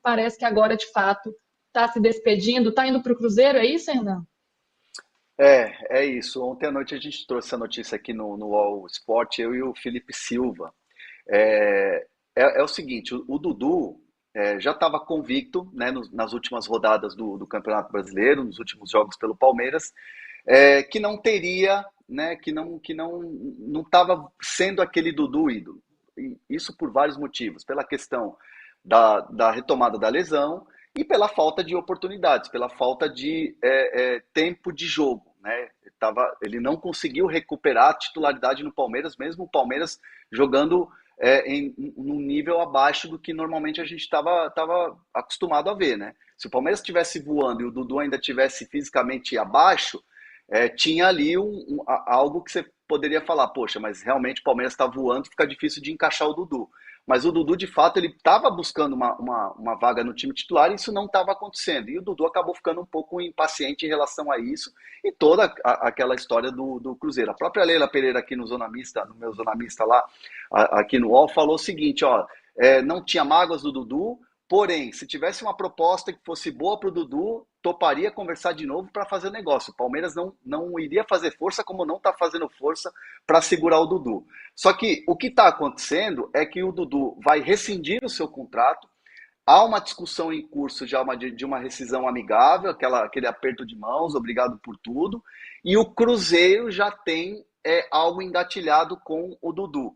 parece que agora, de fato, está se despedindo, está indo para o Cruzeiro, é isso, Hernan? É isso. Ontem à noite a gente trouxe essa notícia aqui no All Sport, eu e o Felipe Silva. É, é o seguinte, o Dudu já estava convicto, né, nas últimas rodadas do Campeonato Brasileiro, nos últimos jogos pelo Palmeiras, que não teria, né, que não estava sendo aquele Dudu ídolo. E isso por vários motivos, pela questão da retomada da lesão e pela falta de oportunidades, pela falta de tempo de jogo, né? Ele não conseguiu recuperar a titularidade no Palmeiras, mesmo o Palmeiras jogando num nível abaixo do que normalmente a gente estava acostumado a ver, né? Se o Palmeiras estivesse voando e o Dudu ainda estivesse fisicamente abaixo, tinha ali algo que você poderia falar, poxa, mas realmente o Palmeiras está voando, fica difícil de encaixar o Dudu. Mas o Dudu, de fato, ele estava buscando uma vaga no time titular e isso não estava acontecendo. E o Dudu acabou ficando um pouco impaciente em relação a isso e toda aquela história do Cruzeiro. A própria Leila Pereira aqui no Zona Mista, no meu Zona Mista lá, aqui no UOL, falou o seguinte, ó, não tinha mágoas do Dudu, porém, se tivesse uma proposta que fosse boa para o Dudu, toparia conversar de novo para fazer o negócio. O Palmeiras não iria fazer força como não está fazendo força para segurar o Dudu. Só que o que está acontecendo é que o Dudu vai rescindir o seu contrato. Há uma discussão em curso já de uma rescisão amigável, aquele aperto de mãos, obrigado por tudo. E o Cruzeiro já tem algo engatilhado com o Dudu.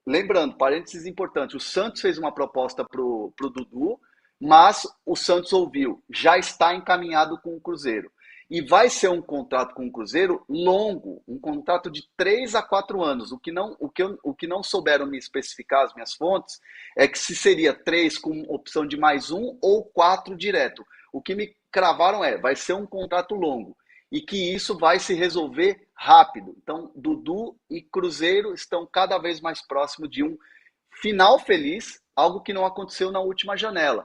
Lembrando, parênteses importante, o Santos fez uma proposta para o Dudu, mas o Santos ouviu, já está encaminhado com o Cruzeiro. E vai ser um contrato com o Cruzeiro longo, um contrato de 3 a 4 anos. O que não souberam me especificar as minhas fontes é que se seria 3 com opção de mais um ou 4 direto. O que me cravaram vai ser um contrato longo e que isso vai se resolver rápido. Então, Dudu e Cruzeiro estão cada vez mais próximos de um final feliz, algo que não aconteceu na última janela.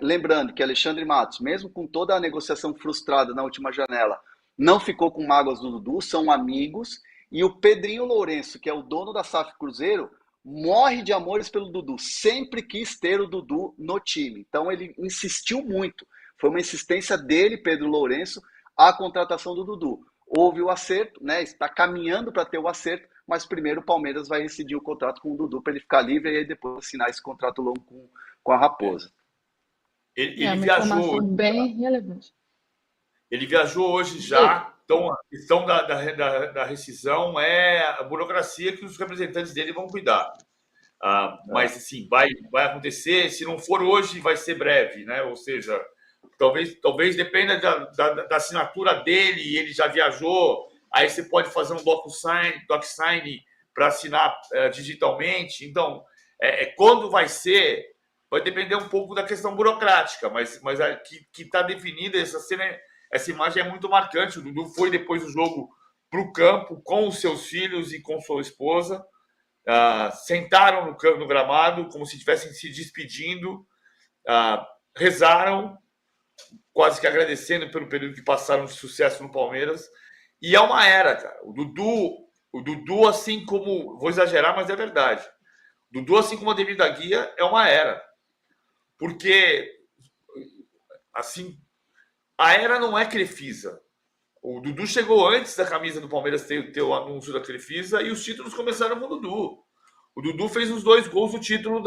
Lembrando que Alexandre Matos, mesmo com toda a negociação frustrada na última janela, não ficou com mágoas do Dudu, são amigos, e o Pedrinho Lourenço, que é o dono da SAF Cruzeiro, morre de amores pelo Dudu, sempre quis ter o Dudu no time. Então ele insistiu muito, foi uma insistência dele, Pedro Lourenço, a contratação do Dudu. Houve o acerto, né? Está caminhando para ter o acerto, mas primeiro o Palmeiras vai rescindir o contrato com o Dudu para ele ficar livre e aí depois assinar esse contrato longo com a Raposa. Ele, É ele uma viajou, informação bem relevante. ele viajou hoje Diga. já. Então, a questão da rescisão é a burocracia que os representantes dele vão cuidar. Mas, assim, vai acontecer. Se não for hoje, vai ser breve, né? Ou seja, talvez dependa da assinatura dele, e ele já viajou. Aí você pode fazer um DocSign para assinar digitalmente. Então, quando vai ser, vai depender um pouco da questão burocrática, mas que está definida essa cena. Essa imagem é muito marcante. O Dudu foi depois do jogo para o campo com os seus filhos e com sua esposa. Sentaram no gramado como se estivessem se despedindo, rezaram, quase que agradecendo pelo período que passaram de sucesso no Palmeiras. E é uma era, cara. O Dudu, assim como, vou exagerar, mas é verdade. O Dudu, assim como o Ademir da Guia, é uma era. Porque, assim, a era não é Crefisa. O Dudu chegou antes da camisa do Palmeiras ter o anúncio da Crefisa e os títulos começaram com o Dudu. O Dudu fez os 2 gols do título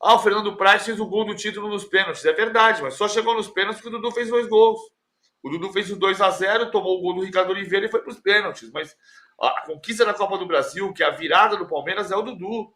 o Fernando Praz fez o gol do título nos pênaltis. É verdade, mas só chegou nos pênaltis porque o Dudu fez 2 gols. O Dudu fez o 2-0, tomou o gol do Ricardo Oliveira e foi para os pênaltis. Mas a conquista da Copa do Brasil, que é a virada do Palmeiras, é o Dudu.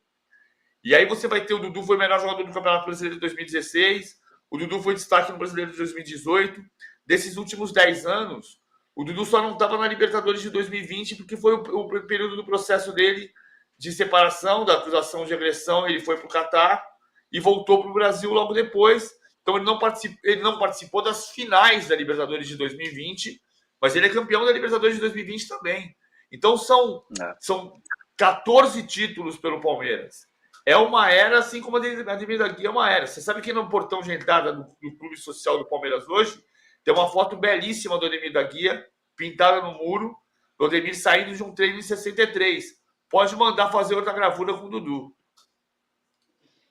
E aí você vai ter o Dudu foi o melhor jogador do Campeonato Brasileiro de 2016. O Dudu foi destaque no Brasileiro de 2018. Desses últimos 10 anos, o Dudu só não estava na Libertadores de 2020 porque foi o período do processo dele de separação, da acusação de agressão. Ele foi para o Catar e voltou para o Brasil logo depois. Então ele não participou das finais da Libertadores de 2020, mas ele é campeão da Libertadores de 2020 também. Então são 14 títulos pelo Palmeiras. É uma era, assim como a Ademir da Guia é uma era. Você sabe que no portão de entrada do Clube Social do Palmeiras hoje tem uma foto belíssima do Ademir da Guia, pintada no muro, do Ademir saindo de um treino em 63. Pode mandar fazer outra gravura com o Dudu.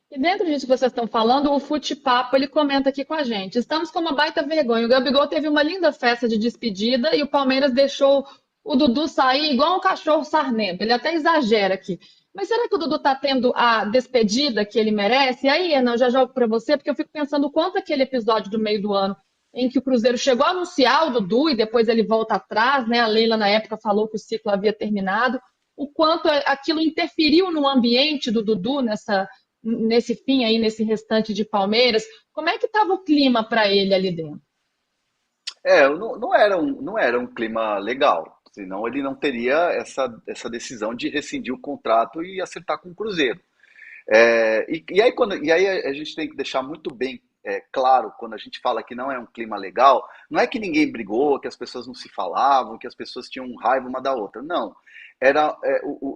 E dentro disso que vocês estão falando, o Fute-Papo, ele comenta aqui com a gente. Estamos com uma baita vergonha. O Gabigol teve uma linda festa de despedida e o Palmeiras deixou o Dudu sair igual um cachorro sarnento. Ele até exagera aqui. Mas será que o Dudu está tendo a despedida que ele merece? E aí, Renan, eu já jogo para você, porque eu fico pensando o quanto aquele episódio do meio do ano, em que o Cruzeiro chegou a anunciar o Dudu e depois ele volta atrás, né? A Leila, na época, falou que o ciclo havia terminado. O quanto aquilo interferiu no ambiente do Dudu nesse fim aí, nesse restante de Palmeiras, como é que estava o clima para ele ali dentro? Não era um clima legal, senão ele não teria essa decisão de rescindir o contrato e acertar com o Cruzeiro. E aí a gente tem que deixar muito bem claro, quando a gente fala que não é um clima legal, não é que ninguém brigou, que as pessoas não se falavam, que as pessoas tinham raiva uma da outra. Não.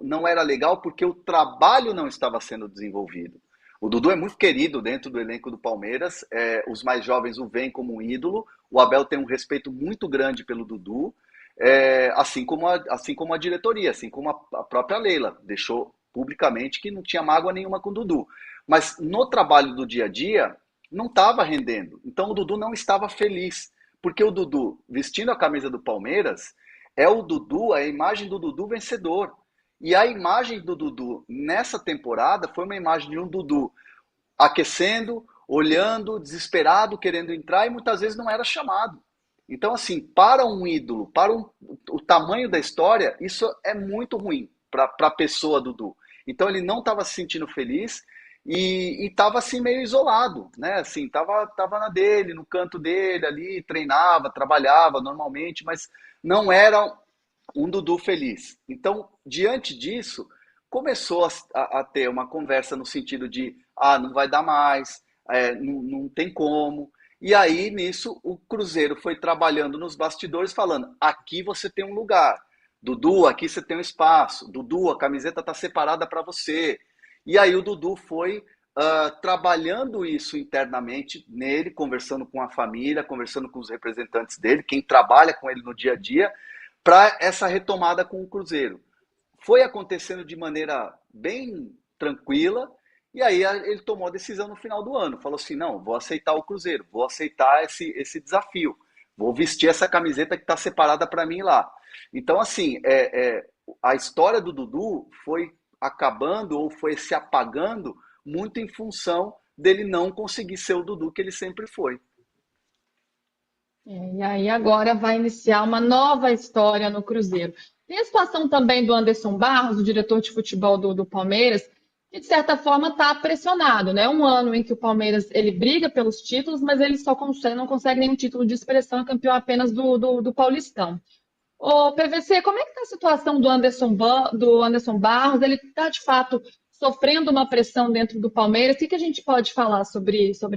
Não era legal porque o trabalho não estava sendo desenvolvido. O Dudu é muito querido dentro do elenco do Palmeiras, os mais jovens o veem como um ídolo, o Abel tem um respeito muito grande pelo Dudu, assim como a diretoria, assim como a própria Leila, deixou publicamente que não tinha mágoa nenhuma com o Dudu. Mas no trabalho do dia a dia, não estava rendendo. Então o Dudu não estava feliz, porque o Dudu, vestindo a camisa do Palmeiras, é o Dudu, a imagem do Dudu vencedor. E a imagem do Dudu nessa temporada foi uma imagem de um Dudu aquecendo, olhando, desesperado, querendo entrar e muitas vezes não era chamado. Então, assim, para um ídolo, o tamanho da história, isso é muito ruim para a pessoa Dudu. Então ele não estava se sentindo feliz e estava assim meio isolado, né? Assim, tava na dele, no canto dele ali, treinava, trabalhava normalmente, mas não era um Dudu feliz. Então, diante disso, começou a ter uma conversa no sentido de, não vai dar mais, não tem como. E aí, nisso, o Cruzeiro foi trabalhando nos bastidores, falando, aqui você tem um lugar. Dudu, aqui você tem um espaço. Dudu, a camiseta está separada para você. E aí o Dudu foi trabalhando isso internamente nele, conversando com a família, conversando com os representantes dele, quem trabalha com ele no dia a dia, para essa retomada com o Cruzeiro. Foi acontecendo de maneira bem tranquila, e aí ele tomou a decisão no final do ano. Falou assim, não, vou aceitar o Cruzeiro, vou aceitar esse desafio, vou vestir essa camiseta que está separada para mim lá. Então, assim, a história do Dudu foi acabando ou foi se apagando muito em função dele não conseguir ser o Dudu que ele sempre foi. E aí agora vai iniciar uma nova história no Cruzeiro. Tem a situação também do Anderson Barros, o diretor de futebol do Palmeiras, que de certa forma está pressionado, né? Um ano em que o Palmeiras ele briga pelos títulos, mas ele não consegue nenhum título de expressão, é campeão apenas do Paulistão. Ô, PVC, como é que está a situação do Anderson Barros? Ele está, de fato, sofrendo uma pressão dentro do Palmeiras? O que a gente pode falar sobre isso?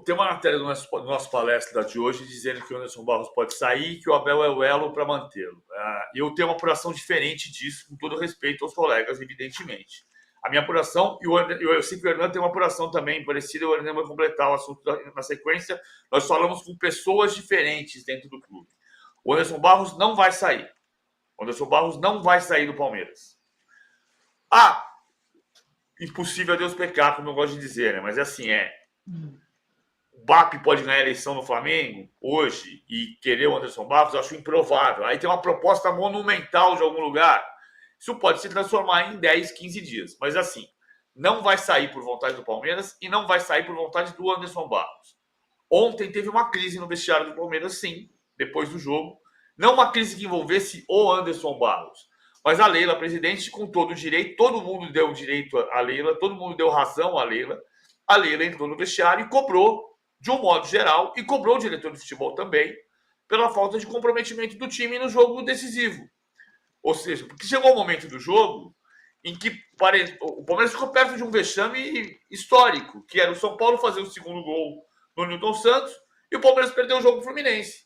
Tem uma matéria do nosso palestra de hoje dizendo que o Anderson Barros pode sair e que o Abel é o elo para mantê-lo. Eu tenho uma apuração diferente disso, com todo respeito aos colegas, evidentemente. A minha apuração, e eu sei que o Hernando tem uma apuração também parecida, o Hernando vai completar o assunto na sequência. Nós falamos com pessoas diferentes dentro do clube. O Anderson Barros não vai sair. O Anderson Barros não vai sair do Palmeiras. Impossível a Deus pecar, como eu gosto de dizer, né? Mas assim, o BAP pode ganhar a eleição no Flamengo hoje e querer o Anderson Barros, eu acho improvável. Aí tem uma proposta monumental de algum lugar. Isso pode se transformar em 10, 15 dias. Mas assim, não vai sair por vontade do Palmeiras e não vai sair por vontade do Anderson Barros. Ontem teve uma crise no vestiário do Palmeiras, sim, depois do jogo. Não uma crise que envolvesse o Anderson Barros, mas a Leila, presidente, com todo o direito, todo mundo deu direito à Leila, todo mundo deu razão à Leila. A Leila entrou no vestiário e cobrou, de um modo geral, e cobrou o diretor de futebol também, pela falta de comprometimento do time no jogo decisivo. Ou seja, porque chegou o momento do jogo em que o Palmeiras ficou perto de um vexame histórico, que era o São Paulo fazer o segundo gol no Newton Santos e o Palmeiras perdeu o jogo pro Fluminense.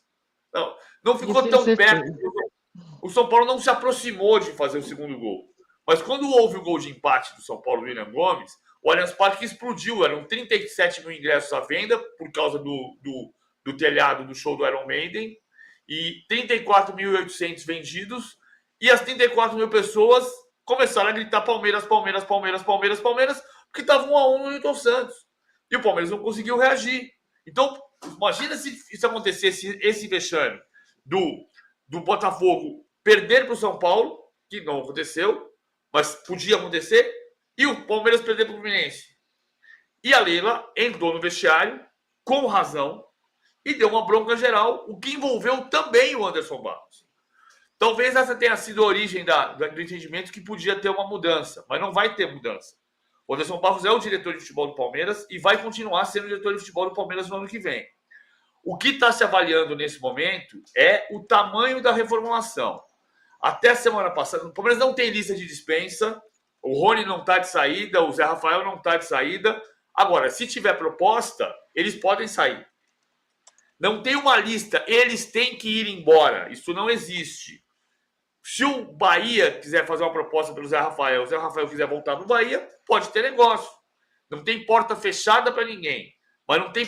Não ficou tão perto. O São Paulo não se aproximou de fazer o segundo gol. Mas quando houve o gol de empate do São Paulo, William Gomes, o Allianz Parque explodiu. Eram 37 mil ingressos à venda por causa do telhado do show do Iron Maiden e 34.800 vendidos. E as 34 mil pessoas começaram a gritar Palmeiras, Palmeiras, Palmeiras, Palmeiras, Palmeiras, porque estava 1-1 no Newton Santos. E o Palmeiras não conseguiu reagir. Então, imagina se isso acontecesse, esse vexame do Botafogo perder para o São Paulo, que não aconteceu, mas podia acontecer, e o Palmeiras perder para o Fluminense. E a Leila entrou no vestiário, com razão, e deu uma bronca geral, o que envolveu também o Anderson Barros. Talvez essa tenha sido a origem do entendimento que podia ter uma mudança, mas não vai ter mudança. O Anderson Barros é o diretor de futebol do Palmeiras e vai continuar sendo o diretor de futebol do Palmeiras no ano que vem. O que está se avaliando nesse momento é o tamanho da reformulação. Até a semana passada, o Palmeiras não tem lista de dispensa, o Rony não está de saída, o Zé Rafael não está de saída. Agora, se tiver proposta, eles podem sair. Não tem uma lista, eles têm que ir embora. Isso não existe. Se o Bahia quiser fazer uma proposta pelo Zé Rafael, o Zé Rafael quiser voltar para o Bahia, pode ter negócio. Não tem porta fechada para ninguém. Mas não tem